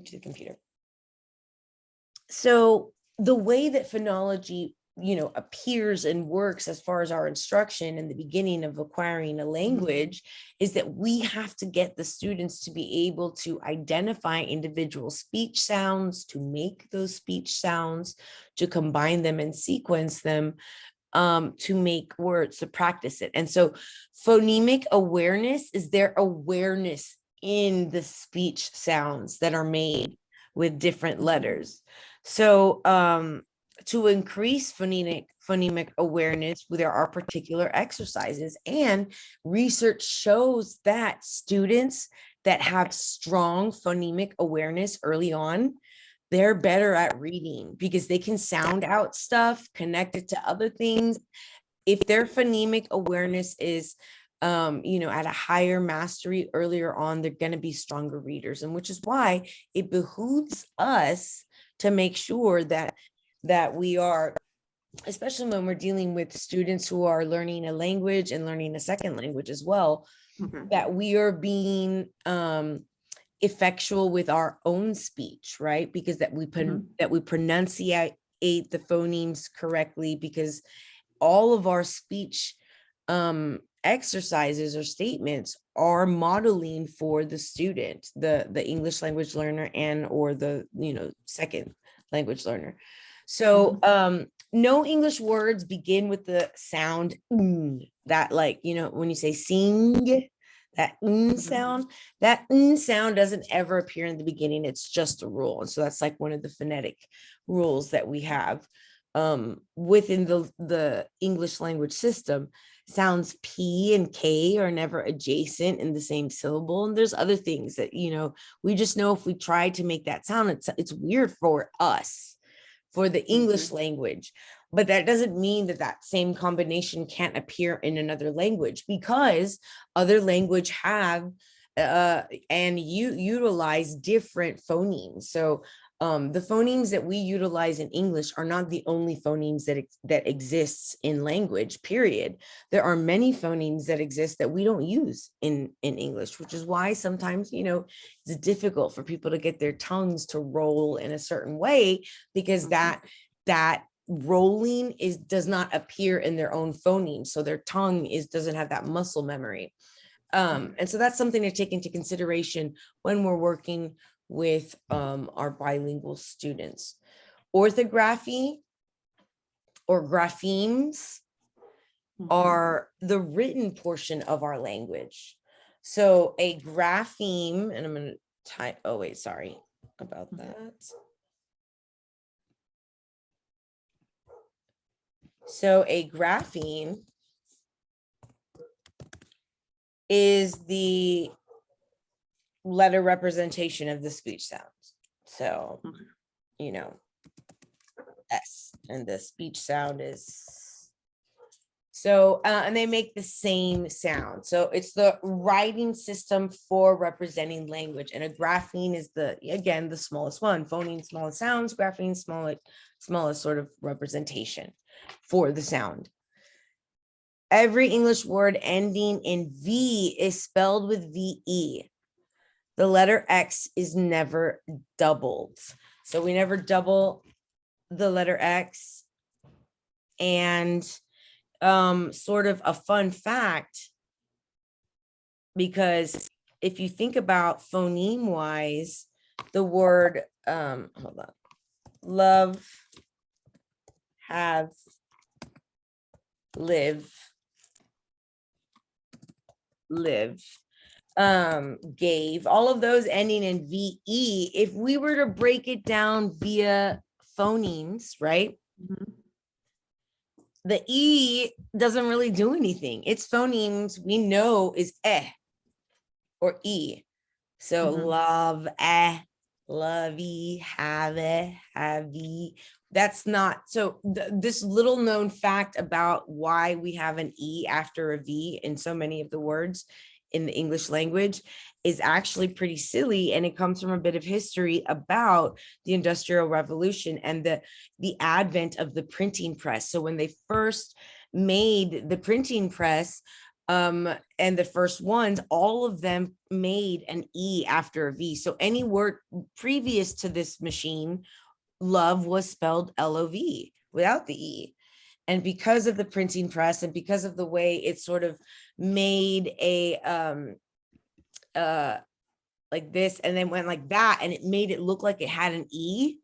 to the computer. So the way that phonology, appears and works as far as our instruction in the beginning of acquiring a language is that we have to get the students to be able to identify individual speech sounds, to make those speech sounds, to combine them and sequence them, to make words, to practice it. And so phonemic awareness is their awareness in the speech sounds that are made with different letters. So to increase phonemic awareness, there are particular exercises, and research shows that students that have strong phonemic awareness early on, they're better at reading because they can sound out stuff, connect it to other things. If their phonemic awareness is at a higher mastery earlier on, they're going to be stronger readers, and which is why it behooves us to make sure that we are, especially when we're dealing with students who are learning a language and learning a second language as well, that we are being effectual with our own speech, right? Because that we pronunciate the phonemes correctly, because all of our speech exercises or statements are modeling for the student, the English language learner and or the second language learner. So no English words begin with the sound that, like, when you say sing, that sound, that sound doesn't ever appear in the beginning. It's just a rule. And so that's like one of the phonetic rules that we have within the English language system. Sounds P and K are never adjacent in the same syllable. And there's other things that, we just know if we try to make that sound, it's weird for us, for the English language. But that doesn't mean that same combination can't appear in another language, because other language have and utilize different phonemes. So the phonemes that we utilize in English are not the only phonemes that exists in language, period. There are many phonemes that exist that we don't use in English, which is why sometimes, it's difficult for people to get their tongues to roll in a certain way, because that rolling does not appear in their own phoneme. So their tongue doesn't have that muscle memory. And so that's something to take into consideration when we're working with our bilingual students. Orthography or graphemes are the written portion of our language. So a grapheme, and I'm going to type, oh wait, sorry about that. So a grapheme is the letter representation of the speech sounds. So, S, and the speech sound is, so, and they make the same sound. So it's the writing system for representing language. And a grapheme is again, the smallest one. Phoneme, smallest sounds, grapheme, smallest sort of representation for the sound. Every English word ending in V is spelled with VE. The letter X is never doubled. So we never double the letter X. And sort of a fun fact, because if you think about phoneme wise, the word, hold on, love, have, live, gave, all of those ending in VE, if we were to break it down via phonemes, right? The E doesn't really do anything. Its phonemes we know is or E. So love, lovey, have, that's not, so this little known fact about why we have an E after a V in so many of the words in the English language is actually pretty silly, and it comes from a bit of history about the Industrial Revolution and the advent of the printing press. So when they first made the printing press, And the first ones, all of them made an E after a V. So any word previous to this machine, love was spelled L-O-V without the E. And because of the printing press and because of the way it sort of made a like this and then went like that, and it made it look like it had an E.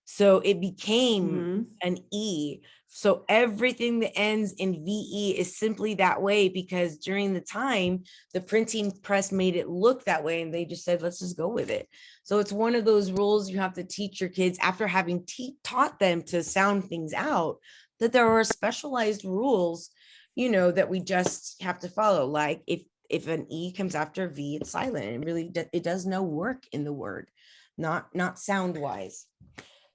So it became an E. So everything that ends in VE is simply that way because during the time, the printing press made it look that way and they just said, let's just go with it. So it's one of those rules you have to teach your kids after having taught them to sound things out, that there are specialized rules, you know, that we just have to follow. Like if an E comes after a V, it's silent. It really, it does no work in the word, not sound wise.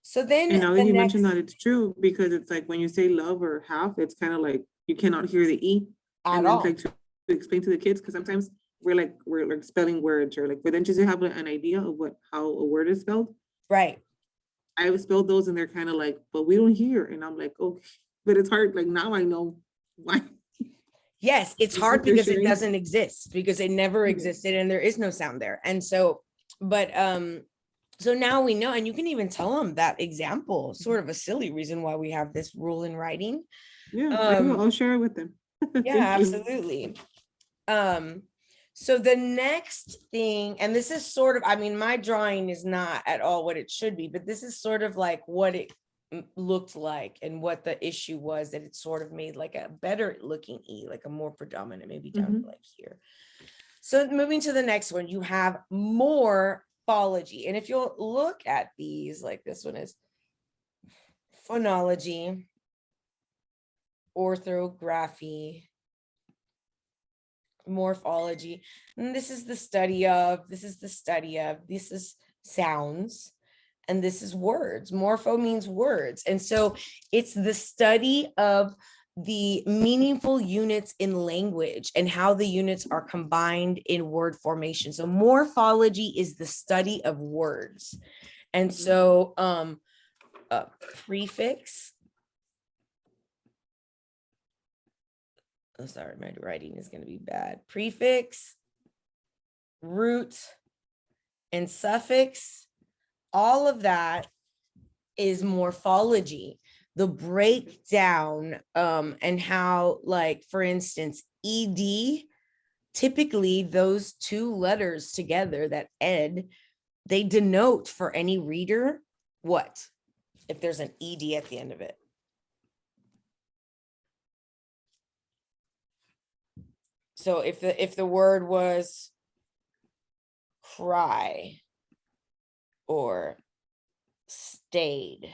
So then and now that you mentioned that, it's true, because it's like when you say love or half, it's kind of like you cannot hear the E. And then like to explain to the kids, because sometimes we're like spelling words, or like, but then just to have an idea of how a word is spelled. Right. I've spelled those and they're kind of like, but we don't hear. And I'm like, okay, but it's hard. Like now I know why. Yes, it's hard because it doesn't exist, because it never existed and there is no sound there. And so, but so now we know, and you can even tell them that example, sort of a silly reason why we have this rule in writing. Yeah, I'll share it with them. Yeah, absolutely. So the next thing, and this is sort of, I mean, my drawing is not at all what it should be, but this is sort of like what it looked like and what the issue was, that it sort of made like a better looking E, like a more predominant, maybe down to like here. So moving to the next one, you have morphology. And if you'll look at these, like this one is phonology, orthography, morphology. And this is the study of, this is sounds, and this is words. Morpho means words. And so it's the study of the meaningful units in language and how the units are combined in word formation. So morphology is the study of words. And so prefix, oh, sorry, my writing is going to be bad. Prefix, root, and suffix, all of that is morphology. The breakdown and how, like, for instance, ed, typically those two letters together, that ed, they denote for any reader what? If there's an ed at the end of it. So if the word was cry or stayed,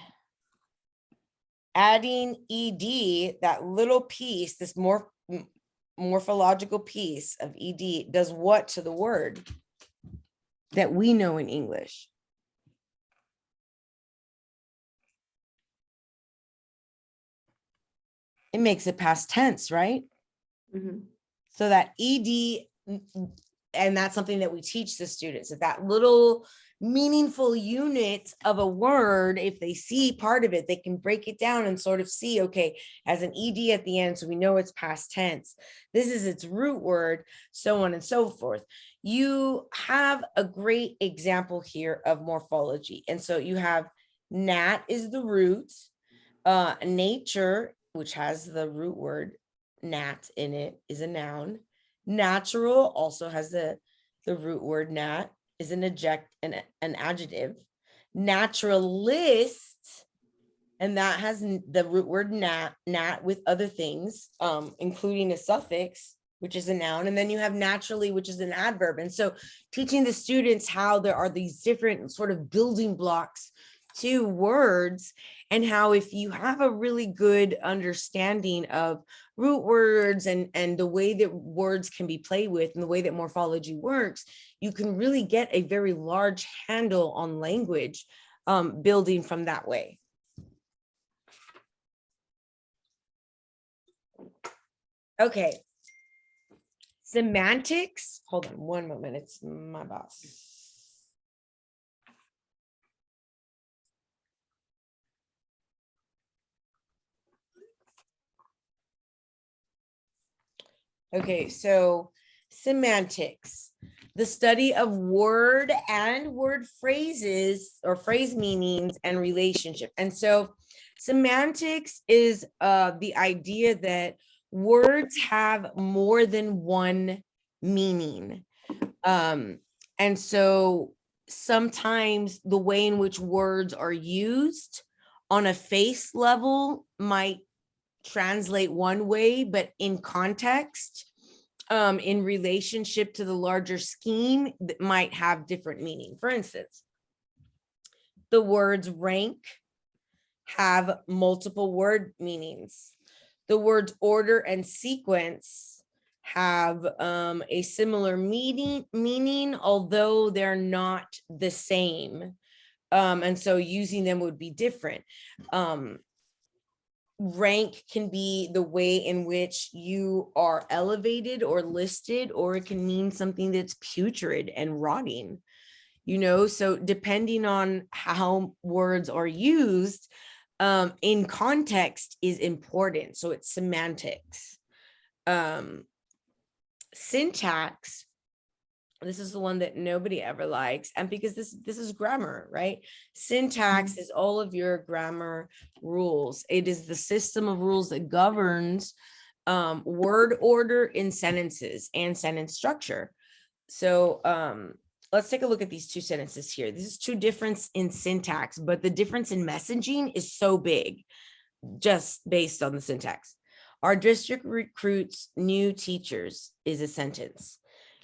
adding ed, that little piece, this morphological piece of ed, does what to the word that we know in English? It makes it past tense, right? So that ed, and that's something that we teach the students, that little meaningful unit of a word, if they see part of it, they can break it down and sort of see, okay, as an ed at the end, so we know it's past tense, this is its root word, so on and so forth. You have a great example here of morphology. And so you have nat is the root, nature, which has the root word nat in it, is a noun. Natural also has the root word nat, is an adjective. Naturalist, and that has the root word nat with other things, including a suffix, which is a noun. And then you have naturally, which is an adverb. And so teaching the students how there are these different sort of building blocks to words, and how if you have a really good understanding of root words and the way that words can be played with and the way that morphology works, you can really get a very large handle on language, building from that way. Okay. Semantics. Hold on one moment. It's my boss. Okay, so semantics, the study of word and word phrases or phrase meanings and relationship. And so semantics is the idea that words have more than one meaning. And so sometimes the way in which words are used on a face level might translate one way, but in context, in relationship to the larger scheme, that might have different meaning. For instance, the words rank have multiple word meanings. The words order and sequence have a similar meaning, although they're not the same. And so using them would be different. Rank can be the way in which you are elevated or listed, or it can mean something that's putrid and rotting, so depending on how words are used, in context is important. So it's semantics. Syntax, this is the one that nobody ever likes, and because this is grammar, right? Syntax is all of your grammar rules. It is the system of rules that governs word order in sentences and sentence structure. So let's take a look at these two sentences here. This is two difference in syntax, but the difference in messaging is so big just based on the syntax. Our district recruits new teachers is a sentence.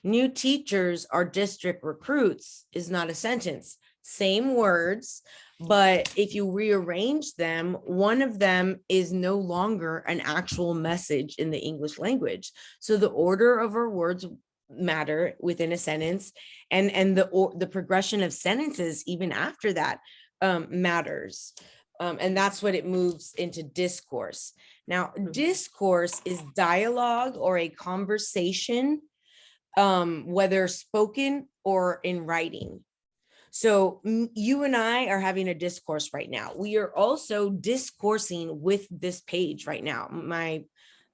New teachers our district recruits is not a sentence. Same words, but if you rearrange them, one of them is no longer an actual message in the English language. So the order of our words matter within a sentence, and the progression of sentences even after that matters. And that's what it moves into discourse. Now, discourse is dialogue or a conversation, whether spoken or in writing. So you and I are having a discourse right now. We are also discoursing with this page right now, my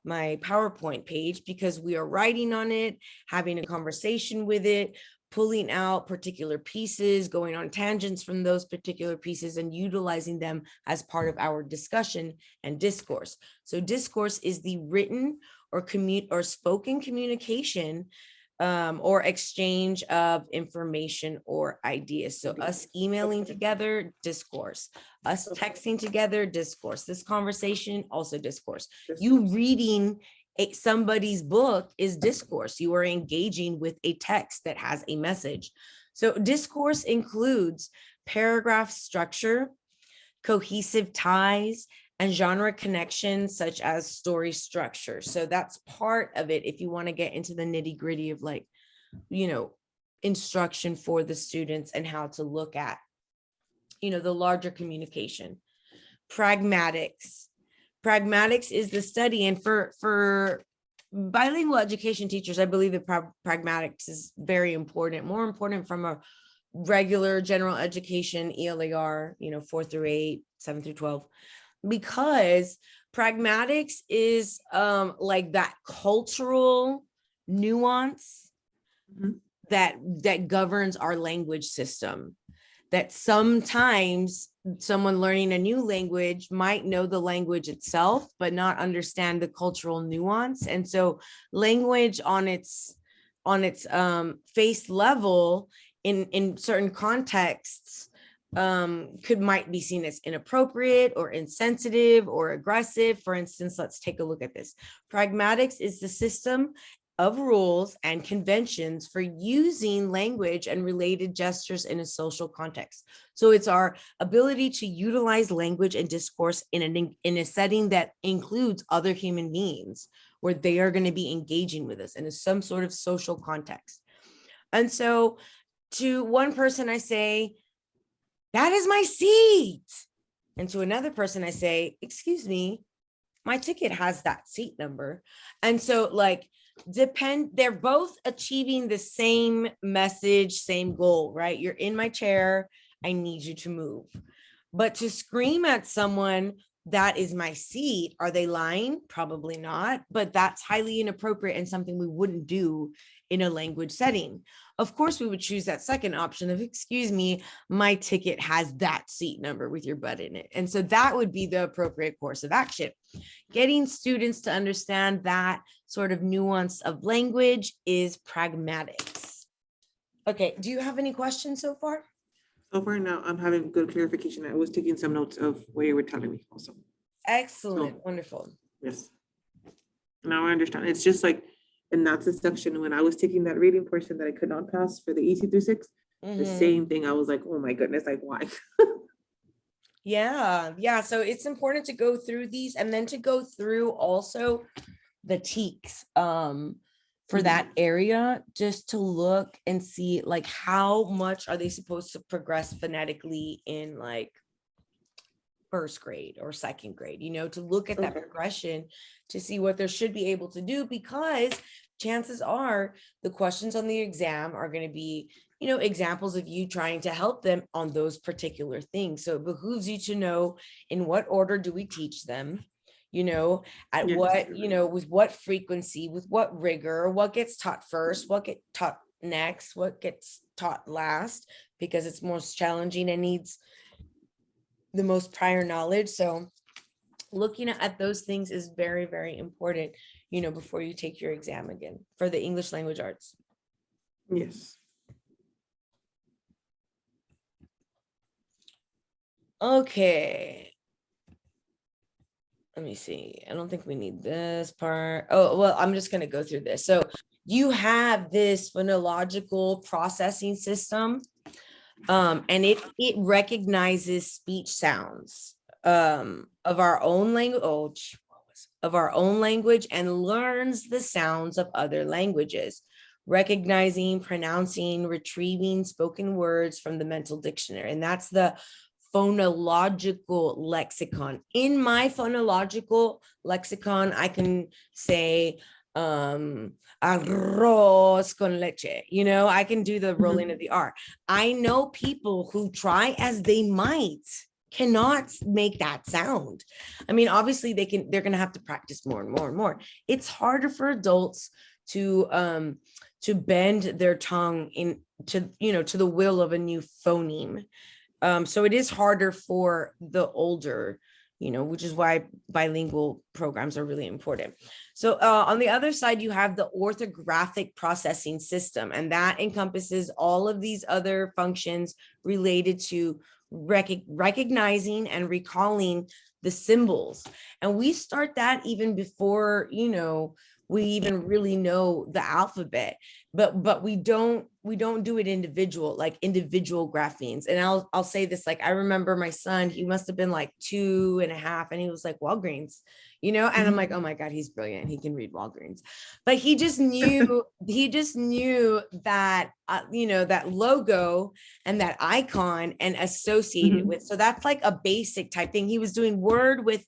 PowerPoint page, because we are writing on it, having a conversation with it, pulling out particular pieces, going on tangents from those particular pieces, and utilizing them as part of our discussion and discourse. So discourse is the written or spoken communication or exchange of information or ideas. So us emailing together, discourse. Us texting together, discourse. This conversation, also discourse. You reading somebody's book is discourse. You are engaging with a text that has a message. So discourse includes paragraph structure, cohesive ties, and genre connections such as story structure. So that's part of it if you want to get into the nitty gritty of instruction for the students and how to look at, the larger communication. Pragmatics. Pragmatics is the study, and for bilingual education teachers, I believe that pragmatics is very important, more important from a regular general education ELAR, 4 through 8, 7 through 12. Because pragmatics is like that cultural nuance that governs our language system. That sometimes someone learning a new language might know the language itself, but not understand the cultural nuance. And so language on its face level in certain contexts might be seen as inappropriate or insensitive or aggressive. For instance, let's take a look at this. Pragmatics is the system of rules and conventions for using language and related gestures in a social context. So it's our ability to utilize language and discourse in a setting that includes other human beings, where they are going to be engaging with us in some sort of social context. And so to one person, I say, "That is my seat." And to another person, I say, "Excuse me, my ticket has that seat number." And so they're both achieving the same message, same goal, right? You're in my chair, I need you to move. But to scream at someone, that is my seat. Are they lying? Probably not, but that's highly inappropriate and something we wouldn't do in a language setting. Of course, we would choose that second option of, excuse me, my ticket has that seat number with your butt in it. And so that would be the appropriate course of action. Getting students to understand that sort of nuance of language is pragmatics. Okay, do you have any questions so far? So far now, I'm having good clarification. I was taking some notes of what you were telling me also. Excellent, So, wonderful. yes. Now I understand. It's just like, and that's a section when I was taking that reading portion that I could not pass for the EC through 6, the same thing. I was like, oh my goodness, like why? Yeah. So it's important to go through these and then to go through also the TEKS for that area, just to look and see like how much are they supposed to progress phonetically in like first grade or second grade, to look at that progression to see what they should be able to do, because chances are the questions on the exam are going to be, examples of you trying to help them on those particular things. So it behooves you to know in what order do we teach them, at what, with what frequency, with what rigor, what gets taught first, what gets taught next, what gets taught last, because it's most challenging and needs the most prior knowledge. So looking at those things is very, very important, before you take your exam again for the English language arts. Yes. Okay. Let me see. I don't think we need this part. Oh, well, I'm just going to go through this. So you have this phonological processing system, and it recognizes speech sounds of our own language, and learns the sounds of other languages, recognizing, pronouncing, retrieving spoken words from the mental dictionary. And that's the phonological lexicon. In my phonological lexicon, I can say arroz con leche, I can do the rolling of the R. I know people who try as they might cannot make that sound. I mean, obviously they're going to have to practice more and more and more. It's harder for adults to bend their tongue to the will of a new phoneme. So it is harder for the older, which is why bilingual programs are really important. So on the other side, you have the orthographic processing system, and that encompasses all of these other functions related to recognizing and recalling the symbols. And we start that even before, we even really know the alphabet, but we don't do it individual graphemes. And I'll say this, like, I remember my son, he must have been like 2.5, and he was like, Walgreens, and I'm like, oh my God, he's brilliant. He can read Walgreens. But he just knew, that, that logo and that icon and associated with, so that's like a basic type thing. He was doing word with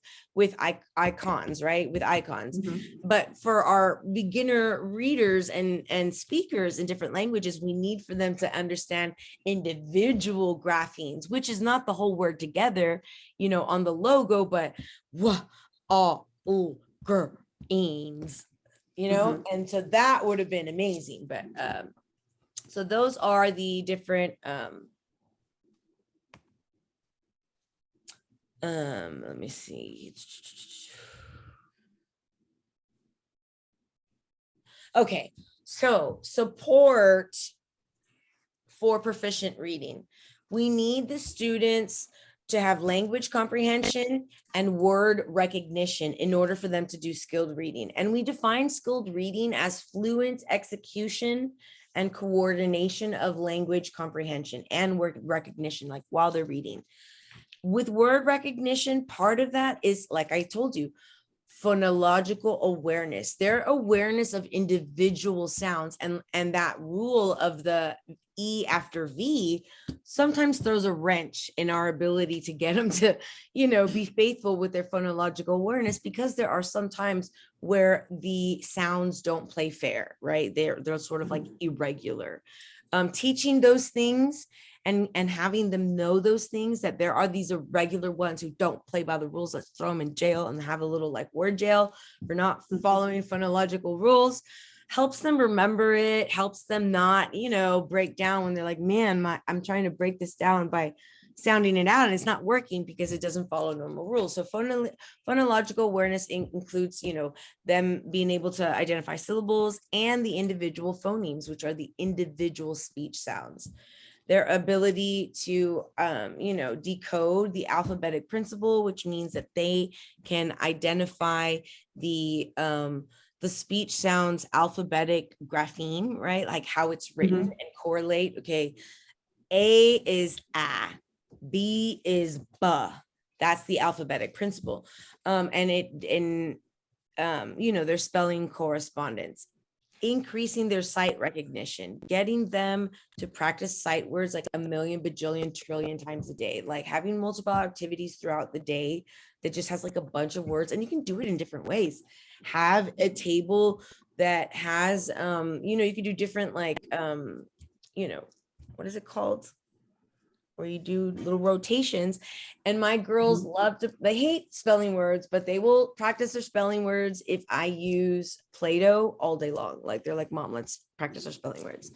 icons, right? With icons. But for our beginner readers and speakers in different languages, we need for them to understand individual graphemes, which is not the whole word together, on the logo, but eames, and so that would have been amazing. But so those are the different let me see. Okay, so support for proficient reading. We need the students to have language comprehension and word recognition in order for them to do skilled reading. And we define skilled reading as fluent execution and coordination of language comprehension and word recognition, like while they're reading. With word recognition, part of that is, like I told you, phonological awareness, their awareness of individual sounds, and that rule of the E after V sometimes throws a wrench in our ability to get them to, be faithful with their phonological awareness, because there are some times where the sounds don't play fair, right? They're sort of like irregular. Teaching those things and having them know those things, that there are these irregular ones who don't play by the rules. Let's throw them in jail and have a little like word jail for not following phonological rules. Helps them remember it, helps them not, break down when they're like, man, I'm trying to break this down by sounding it out and it's not working because it doesn't follow normal rules. So phonological awareness includes, them being able to identify syllables and the individual phonemes, which are the individual speech sounds. Their ability to, decode the alphabetic principle, which means that they can identify the speech sounds alphabetic grapheme, right? Like how it's written and correlate. Okay, A is ah, B is buh. That's the alphabetic principle. And their spelling correspondence. Increasing their sight recognition, getting them to practice sight words like a million, bajillion, trillion times a day, like having multiple activities throughout the day that just has like a bunch of words, and you can do it in different ways. Have a table that has, you can do different like, what is it called? Where you do little rotations. And my girls love to, they hate spelling words, but they will practice their spelling words if I use Play-Doh all day long. Like they're like, Mom, let's practice our spelling words.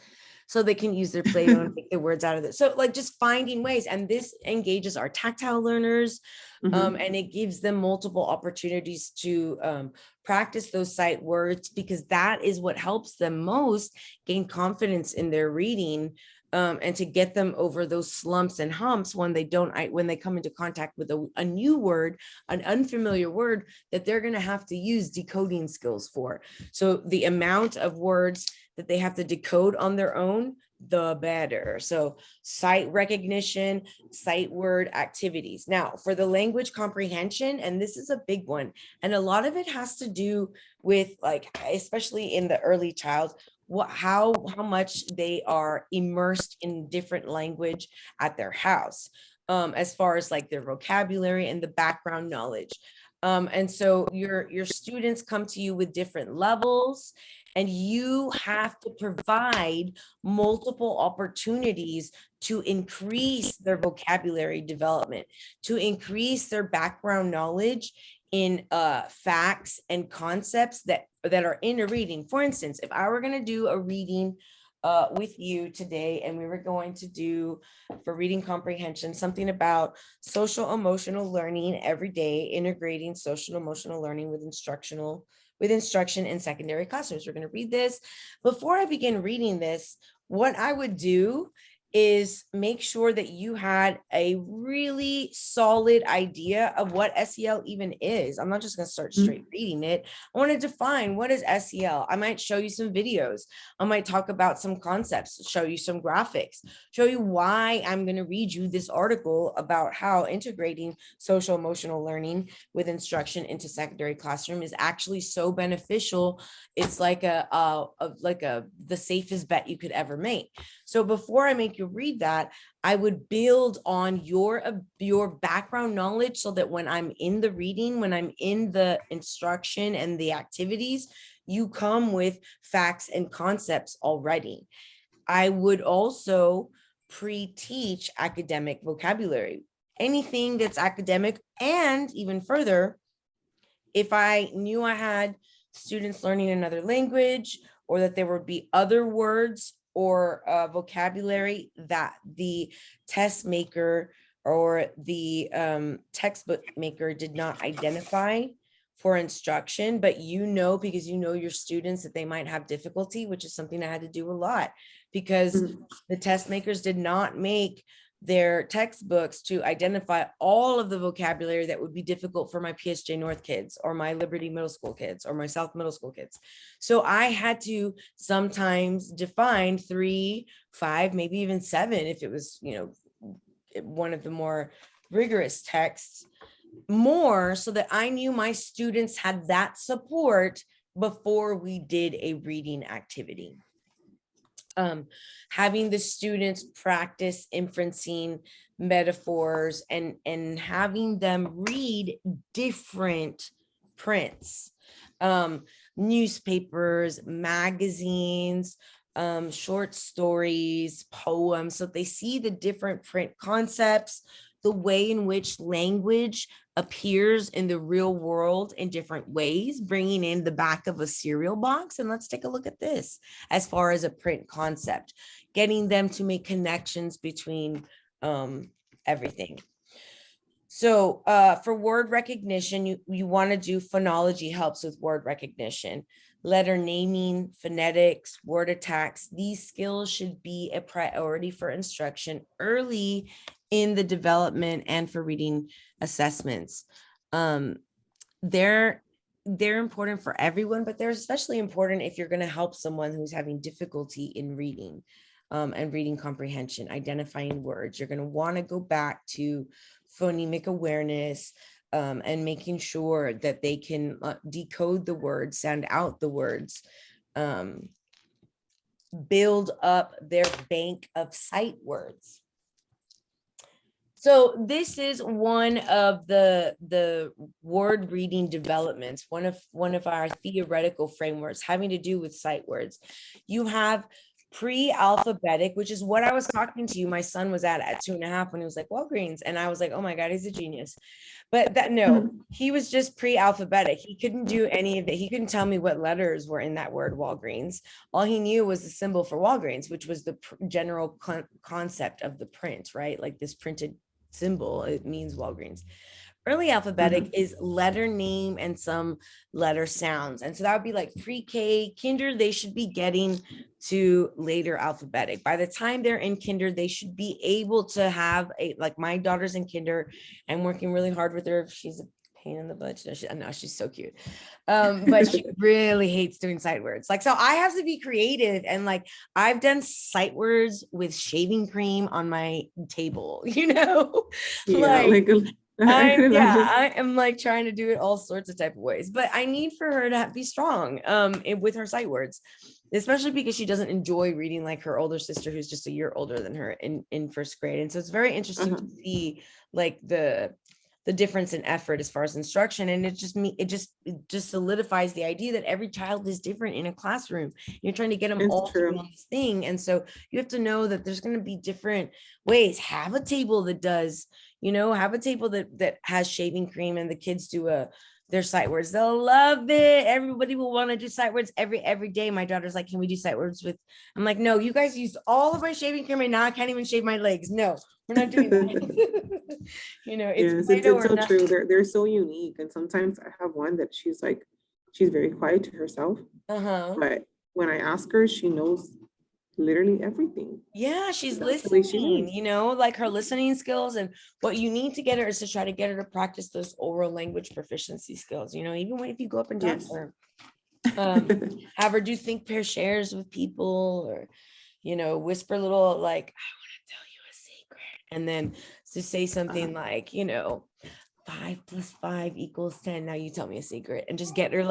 So they can use their Play-Doh and take the words out of it. So like just finding ways. And this engages our tactile learners. And it gives them multiple opportunities to practice those sight words, because that is what helps them most gain confidence in their reading. And to get them over those slumps and humps when they come into contact with a new word, an unfamiliar word that they're going to have to use decoding skills for. So the amount of words that they have to decode on their own, the better. So sight recognition, sight word activities. Now for the language comprehension, and this is a big one, and a lot of it has to do with, like, especially in the early child, how much they are immersed in different language at their house, as far as like their vocabulary and the background knowledge. And so your students come to you with different levels, and you have to provide multiple opportunities to increase their vocabulary development, to increase their background knowledge in facts and concepts that are in a reading. For instance, if I were going to do a reading with you today, and we were going to do, for reading comprehension, something about social emotional learning every day, integrating social emotional learning with instruction in secondary classrooms. We're going to read this. Before I begin reading this, what I would do is make sure that you had a really solid idea of what SEL even is. I'm not just going to start straight reading it. I want to define what is SEL. I might show you some videos. I might talk about some concepts, show you some graphics, show you why I'm going to read you this article about how integrating social emotional learning with instruction into secondary classroom is actually so beneficial. It's like the safest bet you could ever make. So before I make you read that, I would build on your background knowledge, so that when I'm in the reading, when I'm in the instruction and the activities, you come with facts and concepts already. I would also pre-teach academic vocabulary, anything that's academic, and even further, if I knew I had students learning another language, or that there would be other words or vocabulary that the test maker or the textbook maker did not identify for instruction, but because you know your students, that they might have difficulty, which is something I had to do a lot, because the test makers did not make their textbooks to identify all of the vocabulary that would be difficult for my PSJ North kids, or my Liberty Middle School kids, or my South Middle School kids. So I had to sometimes define 3, 5, maybe even 7, if it was, one of the more rigorous texts, more, so that I knew my students had that support before we did a reading activity. Having the students practice inferencing metaphors, and having them read different prints, newspapers, magazines, short stories, poems. So they see the different print concepts, the way in which language appears in the real world in different ways, bringing in the back of a cereal box. And let's take a look at this as far as a print concept, getting them to make connections between everything. So for word recognition, you want to do phonology helps with word recognition, letter naming, phonetics, word attacks. These skills should be a priority for instruction early in the development and for reading assessments. They're important for everyone, but they're especially important if you're going to help someone who's having difficulty in reading and reading comprehension, identifying words. You're going to want to go back to phonemic awareness and making sure that they can decode the words, sound out the words, build up their bank of sight words. So this is one of the word reading developments, one of our theoretical frameworks having to do with sight words. You have pre-alphabetic, which is what I was talking to you. My son was at 2.5 when he was like Walgreens, and I was like, oh my God, he's a genius. But he was just pre-alphabetic. He couldn't do any of it. He couldn't tell me what letters were in that word Walgreens. All he knew was the symbol for Walgreens, which was the general concept of the print, right? Like this printed symbol, it means Walgreens. Early alphabetic is letter name and some letter sounds. And so that would be like pre-K, kinder, they should be getting to later alphabetic. By the time they're in kinder, they should be able to have like my daughter's in kinder. I'm working really hard with her. She's a pain in the butt. No, she's so cute. But she really hates doing sight words. Like, so I have to be creative. And like, I've done sight words with shaving cream on my table, I am like trying to do it all sorts of type of ways, but I need for her to be strong with her sight words, especially because she doesn't enjoy reading like her older sister, who's just a year older than her in first grade. And so it's very interesting to see like the difference in effort as far as instruction. And it just solidifies the idea that every child is different in a classroom. You're trying to get them all to be on this thing. And so you have to know that there's going to be different ways. Have a table that does, have a table that has shaving cream and the kids do their sight words. They'll love it. Everybody will want to do sight words every day. My daughter's like, can we do sight words with, I'm like, no, you guys used all of my shaving cream and now I can't even shave my legs. No, we're not doing that. It's so true. They're so unique. And sometimes I have one that she's very quiet to herself. But when I ask her, she knows literally everything. Yeah, she's listening, like her listening skills. And what you need to get her is to try to get her to practice those oral language proficiency skills, even if you go up and talk to her. Have her do think pair shares with people, or whisper little like, I want to tell you a secret, and then to say something like 5 + 5 = 10. Now you tell me a secret, and just get her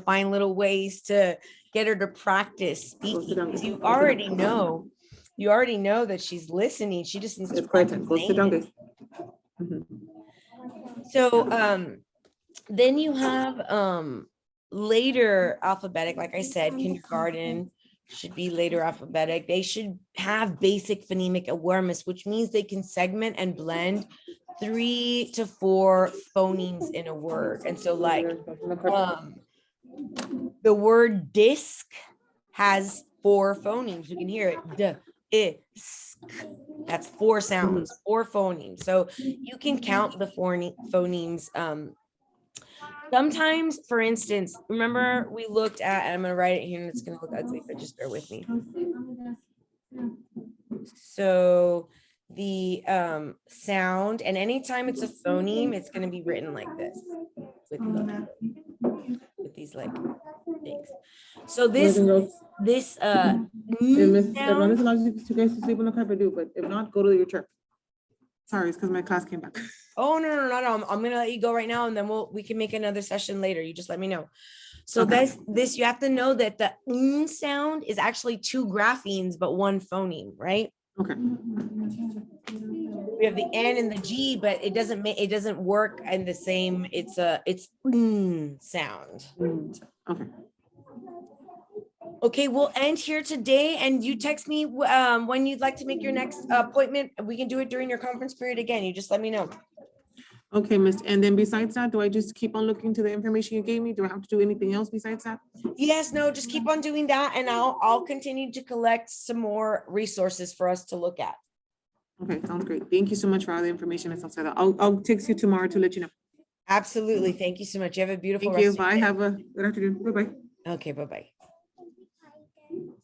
find little ways to get her to practice speaking, because you already know that she's listening. She just needs to practice saying it. So then you have later alphabetic. Like I said, kindergarten should be later alphabetic. They should have basic phonemic awareness, which means they can segment and blend 3 to 4 phonemes in a word. And so the word disc has 4 phonemes. You can hear it. That's 4 sounds, 4 phonemes. So you can count the phonemes. Sometimes, for instance, remember we looked at, and I'm going to write it here and it's going to look ugly, but just bear with me. So the sound, and anytime it's a phoneme, it's going to be written like this with these like things. So this sound, as long as you guys to sleep on the carpet, but if not, go to your chair. Sorry, it's because my class came back. Oh, no. I'm going to let you go right now, and then we can make another session later. You just let me know. So this you have to know that the sound is actually 2 graphemes, but 1 phoneme, right? Okay. We have the N and the G, but it doesn't work in the same. It's sound. Okay. Okay, we'll end here today, and you text me when you'd like to make your next appointment. We can do it during your conference period again. You just let me know. Okay, Miss. And then besides that, do I just keep on looking to the information you gave me? Do I have to do anything else besides that? Yes, no, just keep on doing that, and I'll continue to collect some more resources for us to look at. Okay, sounds great. Thank you so much for all the information and stuff like that. I'll text you tomorrow to let you know. Absolutely. Thank you so much. You have a beautiful Thank you. rest of Bye. your day. Have a good afternoon. Bye-bye. Okay, bye-bye.